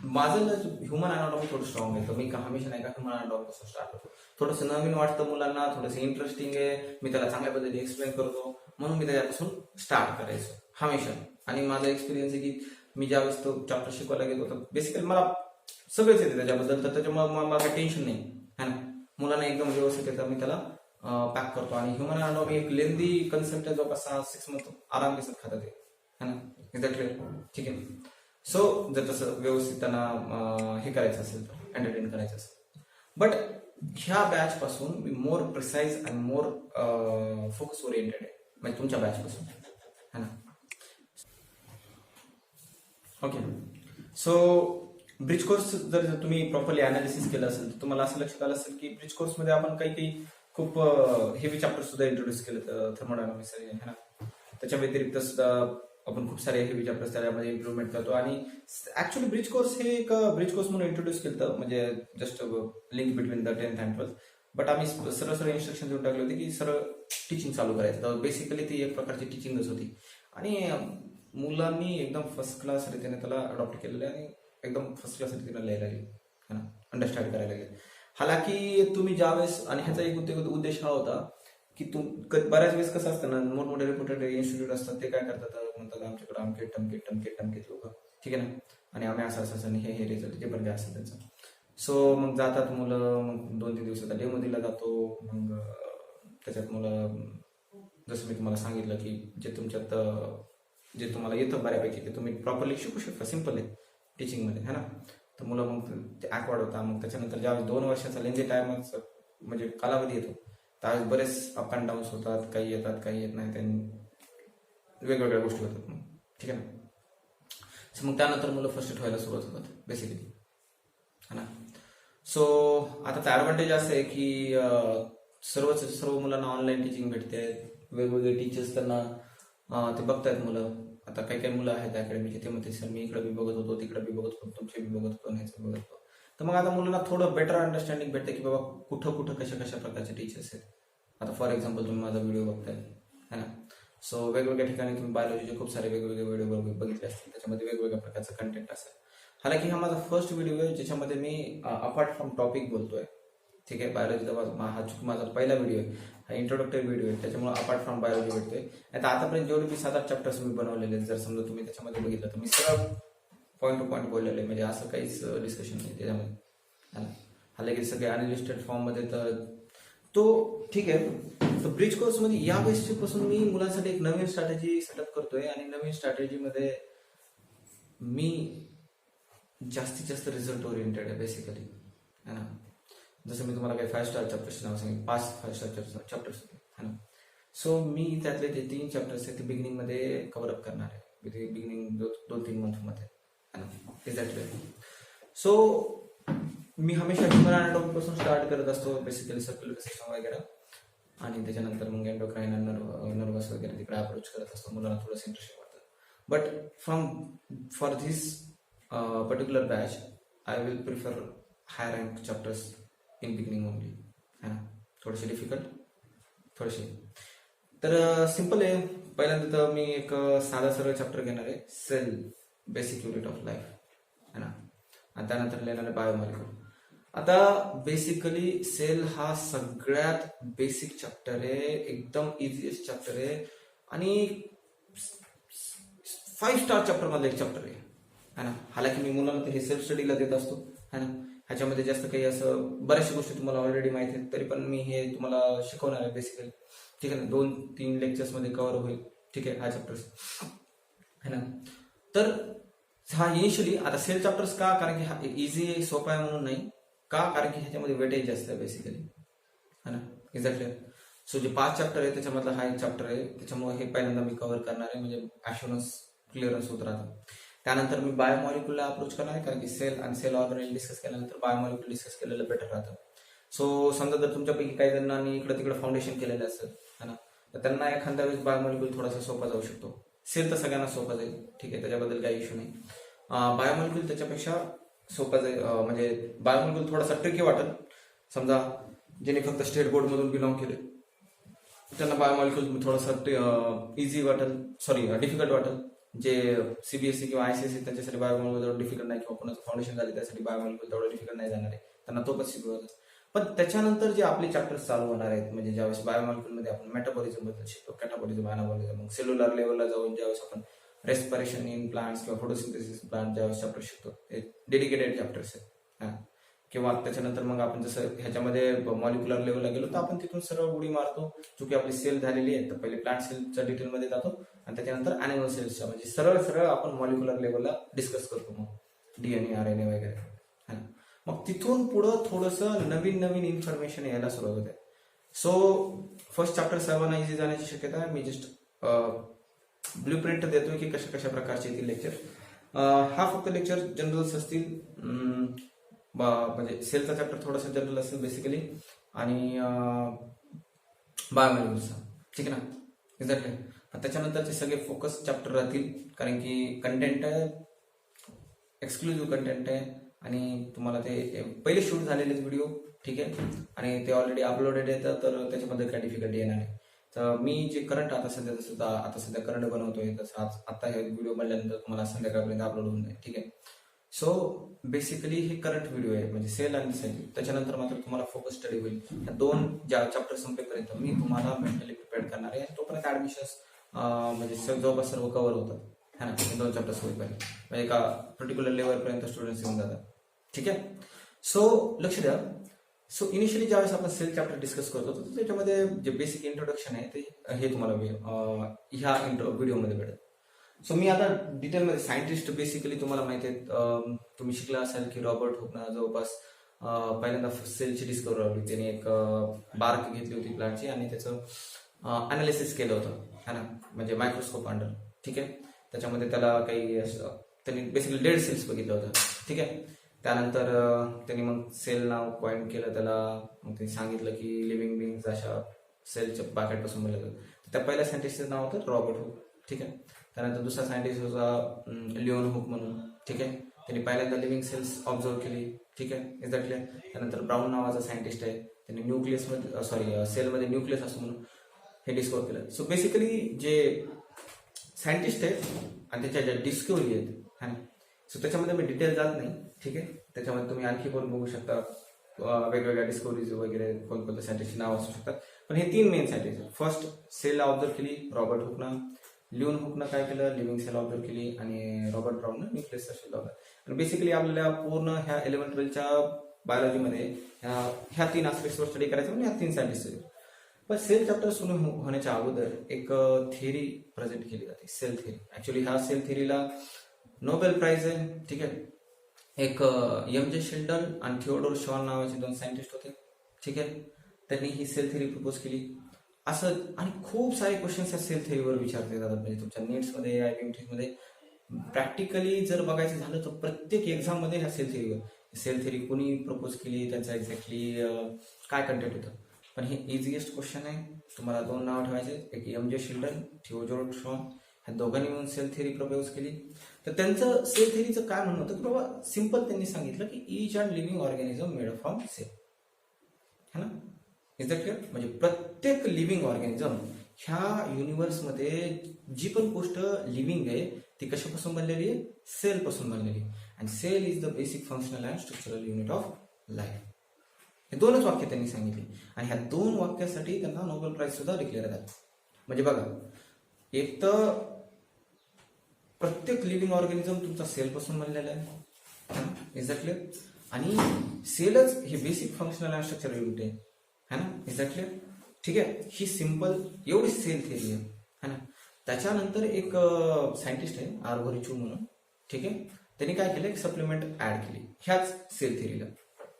माझं ह्युमन अनाटॉमी थोडं स्ट्रॉंग आहे. तर मी हमेशा नाही का ह्युमन अनाटॉमी पासून स्टार्ट करतो. थोडंसं नवीन वाटतं मुलांना, थोडंसं इंटरेस्टिंग आहे, मी त्याला चांगल्या पद्धतीने एक्सप्लेन करतो, म्हणून मी त्याच्यापासून स्टार्ट करायचो हमेशा. आणि माझा एक्सपिरियन्स आहे की मी ज्यावेळेस तो चॅप्टर शिकवायला गेलो तर बेसिकली मला सगळेच येते त्याच्याबद्दल, तर त्याच्यामुळे मला काही टेन्शन नाही है ना. मुलांना एकदम व्यवस्थित येतं, मी त्याला पॅक करतो. आणि ह्युमन अनाटॉमी एक लेंदी कन्सेप्ट आहे, जवळपास 6 मंथ आराम दिसत खातात ते है ना. एक्झॅक्टली, ठीक आहे. सो जर तसं व्यवस्थित त्यांना हे करायचं असेल तर एंटरटेन करायचं असेल. बट ह्या बॅच पासून मी more precise and more focus oriented आहे, म्हणजे तुमच्या बॅच पासून है ना. ओके, सो ब्रिज कोर्स जर तुम्ही प्रॉपरली अनालिसिस केलं असेल तर तुम्हाला असं लक्षात आलं असेल की ब्रिज कोर्समध्ये आपण काही खूप हेवी चॅप्टर सुद्धा इंट्रोड्यूस केले, थर्मोडायनामिक्स है ना. त्याच्या व्यतिरिक्त सुद्धा आपण खूप सारे हेवी चॅप्टर्स त्यामध्ये इम्प्रुव्हमेंट करतो. आणि ऍक्च्युअली ब्रिज कोर्स हे एक ब्रिज कोर्स म्हणून इंट्रोड्यूस केलं, म्हणजे just link between the 10th and 12th. But आम्ही सरळ इन्स्ट्रक्शन देऊन टाकले होते की सरळ टीचिंग चालू करायचं. तर बेसिकली ती एक प्रकारची टीचिंगच होती आणि मुलांनी एकदम फर्स्ट क्लास रीतीने त्याला अडॉप्ट केलेलं आहे आणि एकदम फर्स्ट क्लास रीतीने लिहायला लागेल है ना, अंडरस्टँड करायला लागेल. हालाकी तुम्ही ज्यावेळेस, आणि ह्याचा एक उद्देश हा होता की बऱ्याच वेळेस कसं असतं ना, मोठमोठे रेप्युटेड इन्स्टिट्यूट असतात, ते काय करतात म्हणतात आमच्याकडे टमकेट लोक, ठीक आहे ना, आणि आम्ही असं हे रिझल्ट जे पण काय असतं त्यांचं. सो मग जातात मुलं, मग 2-3 दिवसाचा डेमो दिला जातो. मग त्याच्यात मुलं, जसं मी तुम्हाला सांगितलं की जे तुम्हाला येतं बऱ्यापैकी ते तुम्ही प्रॉपरली शिकू शकता, सिम्पल आहे टीचिंगमध्ये है ना. तर मुलं मग ते ॲक्वार्ड होतात. मग त्याच्यानंतर ज्यावेळेस 2 वर्षाचा लेंदी टाइम म्हणजे कालावधी येतो त्यावेळेस बरेच अप अँड डाऊन्स होतात, काही येतात काही येत नाही, त्यांनी वेगवेगळ्या गोष्टी होतात मग, ठीक आहे ना. मग त्यानंतर मुलं फ्रस्ट्रेट व्हायला सुरुवात होतात बेसिकली है ना. सो आता त्या ॲडव्हान्टेज असं आहे की सर्व मुलांना ऑनलाईन टीचिंग भेटते, वेगवेगळे टीचर्स त्यांना ते बघतायत मुलं. आता काही मुलं आहेत अकॅडमीचे, ते म्हणते सर मी इकडे बी बघत होतो, तिकडे बी बघत होतो, तुमचे बी बघत होतो, ह्याचं बघत होतो. तर मग आता मुलांना थोडं बेटर अंडरस्टँडिंग भेटते की बाबा कुठं कशा प्रकारचे टीचर्स आहेत. आता फॉर एक्झाम्पल तुम्ही माझा व्हिडिओ बघताय है ना. सो वेगवेगळ्या ठिकाणी तुम्ही बायोलॉजीचे खूप सारे वेगवेगळे व्हिडिओ बघितले असतील, त्याच्यामध्ये वेगवेगळ्या प्रकारचं कंटेंट असेल. हालाकी हा माझा फर्स्ट व्हिडिओ आहे ज्याच्यामध्ये मी अपार्ट फ्रॉम टॉपिक बोलतोय, ठीक आहे. बायोलॉजीचा माझा पहिला व्हिडिओ आहे, हा इंट्रोडक्टरी व्हिडिओ आहे, त्याच्यामुळे अपार्ट फ्रॉम बायोलॉजी भेटतोय. आता आतापर्यंत जेवढे मी 7-8 चॅप्टर्स मी बनवलेले आहेत, जर समजा तुम्ही त्याच्यामध्ये बघितलं तर मी सरळ पॉईंट टू पॉईंट बोललेलं आहे, म्हणजे असं काहीच डिस्कशन नाही त्याच्यामध्ये. हालाकी सगळे अनलिस्टेड फॉर्ममध्ये तर तो ठीक आहे. तर ब्रिज कोर्समध्ये या पासून मी मुलांसाठी एक नवीन स्ट्रॅटेजी सेटअप करतोय आणि नवीन स्ट्रॅटेजीमध्ये मी जास्तीत जास्त रिझल्ट ओरिएंटेड आहे बेसिकली है ना. जसं मी तुम्हाला काही 5 स्टार चॅप्टर्स नाव सांगितलं, 5 स्टार चॅप्टर्स है ना. सो मी त्यातले जे 3 चॅप्टर्स आहेत ते बिगिनिंगमध्ये कव्हर अप करणार आहे, बिगिनिंग 2-3 मंथमध्ये है ना, एक्झॅक्टली. सो मी हमेशा ह्युमन अनाटॉमी पासून स्टार्ट करत असतो, बेसिकली सर्क्युलर सिस्टम वगैरे, आणि त्याच्यानंतर मग एंडोक्राइन नर्वस वगैरे तिकडे अप्रोच करत असतो. मुलांना थोडंसं इंटरेस्टिंग वाटतं. But for this particular batch I will prefer high rank chapters in beginning only, है ना. थोडेसे डिफिकल्ट, थोडेसे. तर सिम्पल आहे. पहिल्यांदा तर मी एक साधा सरळ चॅप्टर घेणार आहे, cell basic unit of life, है ना. आणि त्यानंतर लिहिणार आहे बायोमॉलिक्युल. आता बेसिकली सेल हा सगळ्यात बेसिक चॅप्टर आहे, एकदम इझिएस्ट चॅप्टर आहे आणि 5 स्टार चॅप्टर मधलं एक चॅप्टर आहे ना. हालाकी मी मुलांना हे सेल्फ स्टडीला देत असतो, है ना. ह्याच्यामध्ये जास्त काही असं बऱ्याचशा गोष्टी तुम्हाला ऑलरेडी माहिती आहेत, तरी पण मी हे तुम्हाला शिकवणार आहे बेसिकली, ठीक आहे ना. 2-3 लेक्चर्स मध्ये कव्हर होईल, ठीक आहे, हा चॅप्टर्स, है ना. तर हा इनिशियली आता सेल चॅप्टर्स का, कारण की हा इझी आहे, सोपा आहे म्हणून नाही, का, कारण की ह्याच्यामध्ये वेटेज जास्त आहे बेसिकली, है ना. एक्झॅक्टली. सो जे 5 चॅप्टर आहे त्याच्यामधला हा एक चॅप्टर आहे, त्याच्यामुळे हे पहिल्यांदा मी कव्हर करणार आहे, म्हणजे ॲश्युरन्स क्लिअरन्स होत राहतं. त्यानंतर मी बायोमॉलिक्युलला अप्रोच करणार आहे, कारण की सेल आणि सेल ऑर्गनेल डिस्कस केल्यानंतर बायोमॉलिक्युल डिस्कस केलेलं बेटर राहतं. सो समजा जर तुमच्यापैकी काही जणांनी इकडे तिकडे फाउंडेशन केलेलं असेल, है ना, तर त्यांना एखाद्या वेळेस बायोमॉलिक्युल थोडासा सोपा जाऊ शकतो. सेल तर सगळ्यांना सोपा जाईल, ठीक आहे, त्याच्याबद्दल काही इश्यू नाही. बायोमॉलिक्युल त्याच्यापेक्षा सोपा जाईल, म्हणजे बायोमॉलिक्युल थोडासा ट्रिकी वाटेल. समजा ज्याने फक्त स्टेट बोर्ड मधून बिलॉंग केले त्यांना बायोमॉलिक्युल थोडासा इझी वाटेल, सॉरी डिफिकल्ट वाटेल. जे सीबीएसई किंवा आयसीएसई त्यांच्यासाठी बायोमॉलिक्युल डिफिकल्ट नाही, किंवा कोणाचं फाउंडेशन झाले त्यासाठी बायोमॉलिक्युल तेवढं डिफिकल्ट नाही जाणार आहे, त्यांना तो पण शिकवत. पण त्याच्यानंतर जे आपले चॅप्टर्स चालू होणार आहेत, म्हणजे ज्यावेळेस बायोमॉलिक्युलमध्ये आपण मेटाबॉलिझम बद्दल शिकतो, कॅटाबॉलिझम, अनाबॉलिझम, मग सेल्युलर लेवलला जाऊन ज्यावेळेस आपण रेस्पिरेशन इन प्लांट्स किंवा फोटोसिंथेसिस प्लांट ज्यावेळेस चॅप्टर शिकतो, ते डेडिकेटेड चॅप्टर्स आहेत. किंवा त्याच्यानंतर मग आपण जसं ह्याच्यामध्ये मॉलिक्युलर लेवलला गेलो तर आपण तिथून सरळ उडी मारतो, चूंकि आपली सेल झालेली आहे तर पहिले प्लांट सेलच्या डिटेलमध्ये जातो आणि त्याच्यानंतर अॅनिमल सेल्सच्या, म्हणजे सरळ सरळ आपण मॉलिक्युलर लेवलला डिस्कस करतो, मग डीएनए, आरएनए वगैरे. मग तिथून पुढं थोडंसं नवीन नवीन इन्फॉर्मेशन यायला सुरुवात होते. सो फर्स्ट चॅप्टर सर्वांना इझी जाण्याची शक्यता आहे. मी जस्ट ब्ल्यू प्रिंट देतोय की कशा कशा प्रकारचे येतील लेक्चर. हा फक्त लेक्चर जनरल्स असतील, म्हणजे सेलचा चॅप्टर थोडासा जनरल असेल बेसिकली, आणि बायोमॉलिक्युलचा, ठीक आहे ना. एक्झॅक्टली. त्याच्यानंतरचे सगळे फोकस चॅप्टर राहतील, कारण की कंटेंट आहे, एक्सक्लुझिव्ह कंटेंट आहे, आणि तुम्हाला ते पहिले शूट झालेले व्हिडिओ, ठीक आहे, आणि ते ऑलरेडी अपलोडेड येतं, तर त्याच्यामध्ये काही डिफिकल्टी येणार नाही. तर मी जे करंट आता सध्या करंट बनवतोय, तसं आता हे व्हिडिओ बनल्यानंतर तुम्हाला संध्याकाळपर्यंत अपलोड होऊन जाईल, ठीक आहे. सो बेसिकली हे करंट व्हिडिओ आहे, म्हणजे सेल आणि सेल. त्याच्यानंतर मात्र तुम्हाला फोकस स्टडी होईल. या 2 चॅप्टर संपेपर्यंत मी तुम्हाला मेंटली प्रिपेअर करणार आहे, तोपर्यंत ऍडमिशन्स म्हणजे जवळपास सर्व कव्हर होतात, है ना. 2 चॅप्टर्स होईपर्यंत म्हणजे एका पर्टिक्युलर लेवलपर्यंत स्टुडंट्स येऊन जातात, ठीक आहे. सो लक्ष द्या. सो इनिशियली ज्यावेळेस आपण सेल चॅप्टर डिस्कस करतो तर त्याच्यामध्ये जे बेसिक इंट्रोडक्शन आहे ते हे तुम्हाला ह्या व्हिडिओमध्ये भेटेल. सो मी आता डिटेलमध्ये सायंटिस्ट बेसिकली तुम्हाला माहिती आहेत, तुम्ही शिकला असाल की रॉबर्ट हुकनं जवळपास पहिल्यांदा सेलची डिस्कव्हरी लावली. त्याने एक बार्क घेतली होती प्लांटची आणि त्याचं अनालिसिस केलं होतं, है ना, म्हणजे मायक्रोस्कोप अंडर, ठीक आहे. त्याच्यामध्ये त्याला काही त्यांनी बेसिकली डेड सेल्स बघितलं होतं, ठीक आहे. त्यानंतर त्यांनी मग सेल नाव कॉइन केलं त्याला. मग त्यांनी सांगितलं की लिव्हिंग बिंग्स अशा सेलच्या पॅकेटपासून बनलं. त्या पहिल्या सायंटिस्टचं नाव होतं रॉबर्ट हुक, ठीक आहे. त्यानंतर दुसरा सायंटिस्ट होता लिओन हुक म्हणून, ठीक आहे. त्यांनी पहिल्यांदा लिव्हिंग सेल्स ऑब्झर्व केली, ठीक आहे, एक्झॅक्टली. त्यानंतर ब्राऊन नावाचा सायंटिस्ट आहे, त्यांनी न्यूक्लियसमध्ये सेलमध्ये न्यूक्लियस असं म्हणून हे डिस्कवर केलं. सो बेसिकली जे सायंटिस्ट आहेत आणि त्याच्या ज्या डिस्कवरी आहेत, है ना, सो त्याच्यामध्ये मी डिटेल जात नाही, ठीक आहे. त्याच्यामध्ये तुम्ही आणखी पण बघू शकता, वेगवेगळ्या डिस्कवरीज वगैरे कोणकोणत्या सायंटिस्टची नाव असू शकतात. पण हे 3 main scientist. First cell observe केली रॉबर्ट हुकनं, लिओन हुकनं काय केलं, लिव्हिंग सेल ऑब्झर्व केली, आणि रॉबर्ट ब्राऊननं न्यूक्लियसचा शोध लावला. आणि बेसिकली आपल्याला पूर्ण ह्या 11-12च्या बायोलॉजीमध्ये ह्या 3 आस्पेक्ट्सवर स्टडी करायचं, म्हणजे ह्या 3 सायंटिस्ट. पण सेल चॅप्टर सुरू होण्याच्या अगोदर एक थिअरी प्रेझेंट केली जाते, सेल थिअरी. ऍक्च्युली ह्या सेल थिअरीला नोबेल प्राइज आहे, ठीक आहे. एक एम.जे. शेल्डन आणि थिओडोर शॉन नावाचे 2 सायंटिस्ट होते, ठीक आहे. त्यांनी ही सेल थिअरी प्रपोज केली. असं आणि खूप सारे क्वेश्चन्स या सेल थिअरीवर विचारले जातात, म्हणजे तुमच्या नीट्समध्ये, आयबीएमटीमध्ये प्रॅक्टिकली जर बघायचं झालं तर प्रत्येक एक्झाममध्ये ह्या सेल थिअरी कोणी प्रपोज केली, त्यांचा एक्झॅक्टली काय कंटेंट होतं. पण हे इझिएस्ट क्वेश्चन आहे. तुम्हाला 2 नावं ठेवायचे, एक एम.जे. शेल्डन, थिओडोर शॉन, ह्या दोघांनी मिळून सेल थिअरी प्रपोज केली. तर त्यांचं सेल थेअरीचं काय म्हणणं होतं की बाबा सिम्पल त्यांनी सांगितलं की each and living organism made from cell, है ना. Is that clear? म्हणजे प्रत्येक लिव्हिंग ऑर्गॅनिझम ह्या युनिव्हर्समध्ये जी पण गोष्ट लिव्हिंग आहे ती कशापासून बनलेली आहे? सेल पासून बनलेली आहे. And cell is the basic functional and structural unit of life. हे दोनच वाक्य त्यांनी सांगितली आणि ह्या दोन वाक्यासाठी त्यांना नोबेल प्राइज सुद्धा डिक्लेअर झाला. म्हणजे बघा, एक तर प्रत्येक लिव्हिंग ऑर्गॅनिझम तुमचा सेल पासून बनलेला आहे, इज दॅट क्लिअर? आणि सेलच हे basic functional and structural unit आहे ना, इज दॅट क्लिअर? ठीक आहे, ही सिंपल एवढी सेल थिअरी आहे ना. त्याच्यानंतर एक सायंटिस्ट आहे आर्बोरिचू म्हणून, ठीक आहे, त्यांनी काय केलं, एक सप्लिमेंट ऍड केली ह्याच सेल थिअरीला,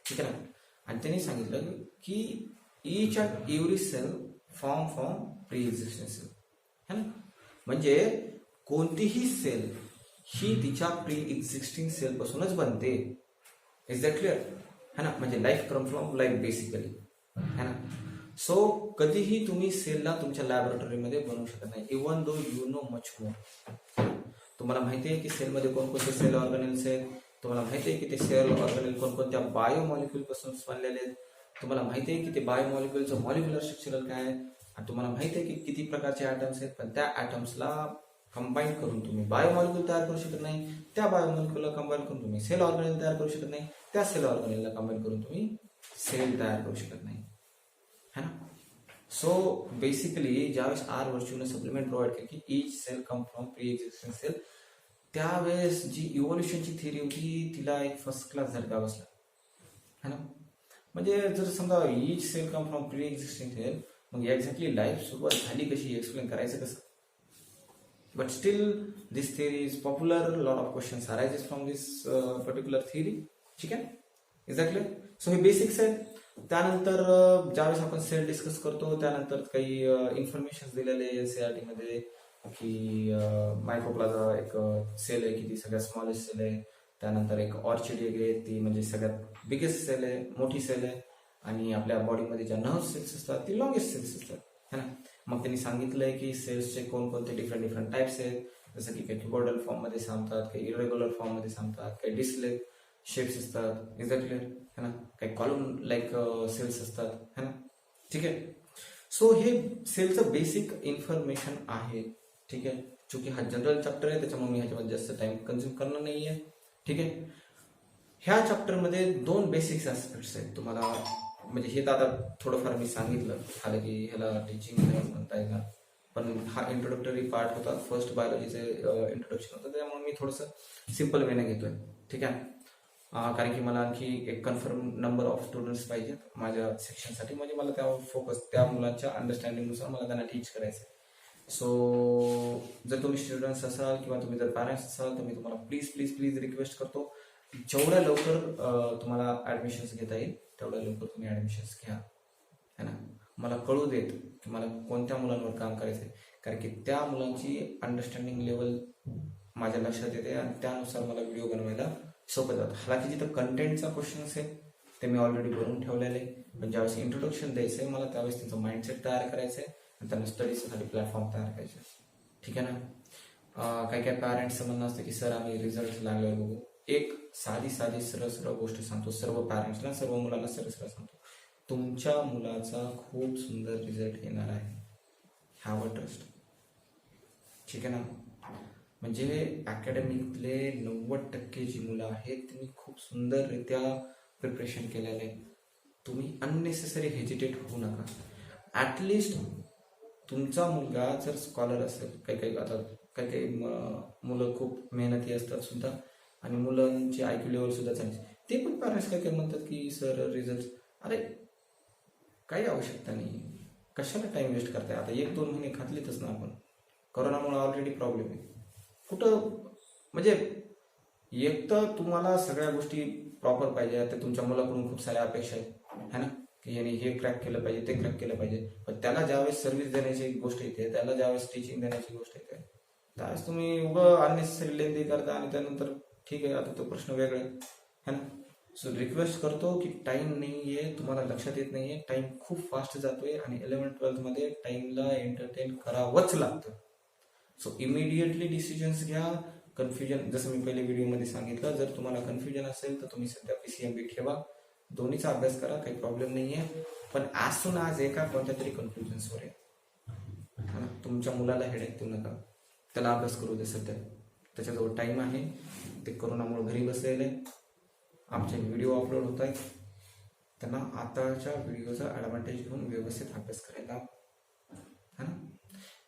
ठीक आहे ना. आणि त्यांनी सांगितलं की each and every cell from pre existing cell, है ना. म्हणजे कोणतीही सेल ही तिच्या प्री एक्झिस्टिंग सेल पासूनच बनते, इज दॅट क्लिअर? है ना. म्हणजे life come from life basically, है ना. सो कधीही तुम्ही सेलला तुमच्या लॅबोरेटरीमध्ये बनवू शकत नाही, even though you know much more. तुम्हाला माहिती आहे की सेलमध्ये कोणकोणते सेल ऑर्गॅनिल्स आहेत, तुम्हाला माहिती आहे की ते सेल ऑर्गॅनिल कोणकोणत्या बायोमॉलिक्युल पासून बनलेले आहेत, तुम्हाला माहिती आहे की ते बायोमॉलिक्युलचं मॉलिक्युलर स्ट्रक्चरल काय आहे, आणि तुम्हाला माहिती आहे की किती प्रकारचे ॲटम्स आहेत. पण त्या ॲटम्सला कंबाईन करून तुम्ही बायोमॉलिक्युल तयार करू शकत नाही, त्या बायोमॉलिक्युलला कंबाईन करून तुम्ही सेल ऑर्गॅनिल तयार करू शकत नाही, त्या सेल ऑर्गॅनिलला कंबाईन करून तुम्ही सेल तयार करू शकत नाही, है ना. सो बेसिकली ज्यावेळेस आर व्हर्च्यूने सप्लिमेंट प्रोव्हाइड केली की each cell come from pre existing cell, त्यावेळेस जी इव्होल्युशनची थिअरी होती तिला एक फर्स्ट क्लास झटका बसला, है ना. म्हणजे जर समजा each cell come from pre existing cell, मग एक्झॅक्टली लाईफ सुरुवात झाली कशी, एक्सप्लेन करायचं कसं. But still this theory is popular, lot of questions arises from this particular theory, ठीक आहे, एक्झॅक्टली. सो हे बेसिक्स आहे. त्यानंतर ज्यावेळेस आपण सेल डिस्कस करतो त्यानंतर काही इन्फॉर्मेशन दिलेले एनसीईआरटी मध्ये की मायक्रोप्लाझा एक सेल आहे की ती सगळ्यात स्मॉलेस्ट सेल आहे, त्यानंतर एक ऑर्चिड आहे ती म्हणजे सगळ्यात बिगेस्ट सेल आहे, मोठी सेल आहे, आणि आपल्या बॉडीमध्ये ज्या नर्व्ह सेल्स असतात ती लॉंगेस्ट सेल्स असतात, है ना. मग त्यांनी सांगितलंय की सेल्सचे कोणकोणते डिफरंट टाइप्स आहेत, जसं की काही क्युबॉइडल फॉर्म मध्ये सांगतात, काही इरेग्युलर फॉर्म मध्ये सांगतात, काही डिस्क शेप्स असतात, इज दॅट क्लिअर, है ना. काही कॉलम लाईक सेल्स असतात, है ना, ठीक आहे. सो हे सेलचं बेसिक इन्फॉर्मेशन आहे, ठीक आहे. चूंकि हा जनरल चॅप्टर आहे त्याच्यामुळे मी ह्याच्यामध्ये जास्त टाइम कन्झ्युम करणार नाहीये, ठीक आहे. ह्या चॅप्टरमध्ये दोन बेसिक्स ऍस्पेक्ट्स आहेत तुम्हाला, म्हणजे हे तर आता थोडंफार मी सांगितलं आलं की ह्याला टीचिंग नाही म्हणता येणार, पण हा इंट्रोडक्टरी पार्ट होता, फर्स्ट बायोलॉजीचे इंट्रोडक्शन होतं, त्यामुळे मी थोडंसं सिम्पल वेने घेतोय, ठीक आहे. कारण की मला आणखी एक कन्फर्म नंबर ऑफ स्टुडंट्स पाहिजेत माझ्या सेक्शनसाठी, म्हणजे मला त्या फोकस त्या मुलांच्या अंडरस्टँडिंगनुसार मला त्यांना टीच करायचं. सो जर तुम्ही स्टुडंट्स असाल किंवा तुम्ही जर पॅरेंट्स असाल तर मी तुम्हाला प्लीज रिक्वेस्ट करतो जेवढ्या लवकर तुम्हाला ऍडमिशन्स घेता येईल तेवढ्या लवकर तुम्ही ऍडमिशन्स घ्या, है ना. मला कळू देत की मला कोणत्या मुलांवर काम करायचंय, कारण की त्या मुलांची अंडरस्टँडिंग लेवल माझ्या लक्षात येते आणि त्यानुसार मला व्हिडिओ बनवायला सोपं जातं. हालाकी जिथं कंटेंटचा क्वेश्चन असेल ते मी ऑलरेडी भरून ठेवलेले आहे, पण ज्यावेळेस इंट्रोडक्शन द्यायचं आहे मला त्यावेळेस त्यांचं माइंडसेट तयार करायचं आहे आणि त्यांना स्टडीसाठी प्लॅटफॉर्म तयार करायचे, ठीक आहे ना. काही पॅरेंट्सचं म्हणणं असतं की सर आम्ही रिझल्ट लागल्यावर बघू. एक साधी सरळ गोष्ट सांगतो सर्व पॅरेंट्सला, सर्व मुलांना सरळ सांगतो, तुमच्या मुलाचा खूप सुंदर रिझल्ट येणार आहे, हॅव अ ट्रस्ट, ठीक आहे ना. म्हणजे अकॅडमिकले 90% जी मुलं आहेत त्यांनी खूप सुंदररित्या प्रिपरेशन केलेलं आहे. तुम्ही अननेसेसरी हेजिटेट होऊ नका. ॲटलिस्ट तुमचा मुलगा जर स्कॉलर असेल, काही मुलं खूप मेहनती असतात सुद्धा आणि मुलांची IQ लेवल सुद्धा चांगली, ते पण पॅरेंट्स काही म्हणतात की सर रिझल्ट, अरे काही आवश्यकता नाही, कशाला टाइम वेस्ट करताय. आता 1-2 महिने खातलेतच ना आपण, कोरोनामुळे ऑलरेडी प्रॉब्लेम आहे. कुठं म्हणजे एक तर तुम्हाला सगळ्या गोष्टी प्रॉपर पाहिजे, तर तुमच्या मुलाकडून खूप साऱ्या अपेक्षा आहेत, है ना, की याने हे क्रॅक केलं पाहिजे, ते क्रॅक केलं पाहिजे, पण त्याला ज्यावेळेस सर्व्हिस देण्याची गोष्ट येते, त्याला ज्यावेळेस टीचिंग देण्याची गोष्ट येते, त्यावेळेस तुम्ही उगं अननेसेसरी लेंदी करता आणि त्यानंतर ठीक आहे आता तो प्रश्न वेगळा है ना. सो रिक्वेस्ट करतो की टाइम नाहीये, तुम्हाला लक्षात येत नाहीये, टाइम खूप फास्ट जातोय आणि 11th-12th मध्ये टाइमला एंटरटेन करावंच लागतं. सो इमिडिएटली डिसिजन्स घ्या, कन्फ्युजन, जसं मी पहिले व्हिडिओमध्ये सांगितलं, जर तुम्हाला कन्फ्युजन असेल तर तुम्ही सध्या PCMB ठेवा, दोन्हीचा अभ्यास करा, काही प्रॉब्लेम नाही आहे. पण आज एका कोणत्या तरी कन्फ्युजन्सवर आहे. तुमच्या मुलाला हेडेक देऊ नका, त्याला अभ्यास करू दे. सध्या त्याच्याजवळ टाईम आहे, ते कोरोनामुळे घरी बसलेले, आमचे व्हिडिओ अपलोड होत आहेत, त्यांना आताच्या व्हिडिओचा ॲडव्हान्टेज घेऊन व्यवस्थित अभ्यास करायला है ना.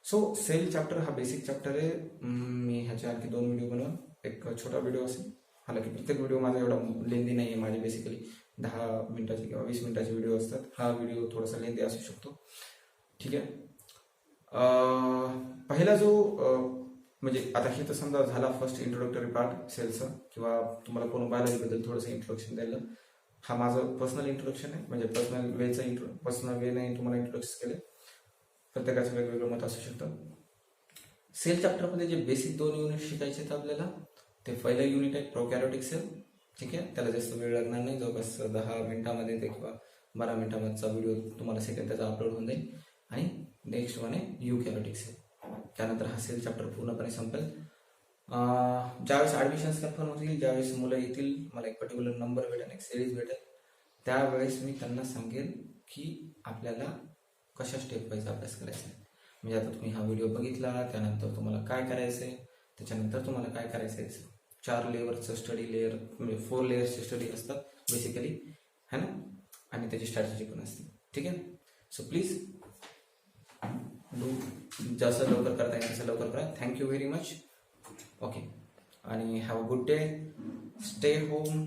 सो सेल चॅप्टर हा बेसिक चॅप्टर आहे. मी ह्याच्या आणखी 2 व्हिडिओ बनवून एक छोटा व्हिडिओ असेल. हालाकी प्रत्येक व्हिडिओ माझा एवढा लेंदी नाही आहे, माझे बेसिकली 10 मिनिटाचे किंवा 20 मिनिटाचे व्हिडिओ असतात. हा व्हिडिओ थोडासा लेंदी असू शकतो, ठीक आहे. पहिला जो म्हणजे आता हे तर समजा झाला फर्स्ट इंट्रोडक्टरी पार्ट सेलचा, किंवा तुम्हाला पूर्ण बायोलॉजीबद्दल थोडंसं इंट्रोडक्शन द्यायला. हा माझं पर्सनल इंट्रोडक्शन आहे, म्हणजे पर्सनल वेने तुम्हाला इंट्रोडक्शन केले. प्रत्येकाचं वेगवेगळं मत असू शकतं. सेल चॅप्टरमध्ये जे बेसिक 2 युनिट शिकायचे आहेत आपल्याला, ते पहिलं युनिट आहे प्रोकॅरियोटिक सेल, ठीक आहे. त्याला जास्त वेळ लागणार नाही, जवळपास 10 मिनिटामध्ये ते किंवा 12 मिनिटांचा व्हिडिओ तुम्हाला सेकंड त्याचा अपलोड होऊन जाईल. आणि नेक्स्ट वन आहे युकॅरियोटिक सेल. त्यानंतर हा सेल चॅप्टर पूर्णपणे संपेल. ज्यावेळेस ॲडमिशन्स कन्फर्म होतील, ज्यावेळेस मुलं येतील, मला एक पर्टिक्युलर नंबर भेटेल, एक सिरीज भेटेल, त्यावेळेस मी त्यांना सांगेल की आपल्याला कशा स्टेप वाईज अभ्यास करायचा आहे. म्हणजे आता तुम्ही हा व्हिडिओ बघितला, त्यानंतर तुम्हाला काय करायचं आहे, त्याच्यानंतर तुम्हाला काय करायचं आहे. 4 लेअरचं स्टडी, म्हणजे 4 लेअर्सची स्टडी असतात बेसिकली, है ना. आणि त्याची स्ट्रॅटेजी पण असते, ठीक आहे. सो प्लीज जसं लवकर करता येईल तसं लवकर करा. Thank you very much. ओके, आणि have a good day. Stay home.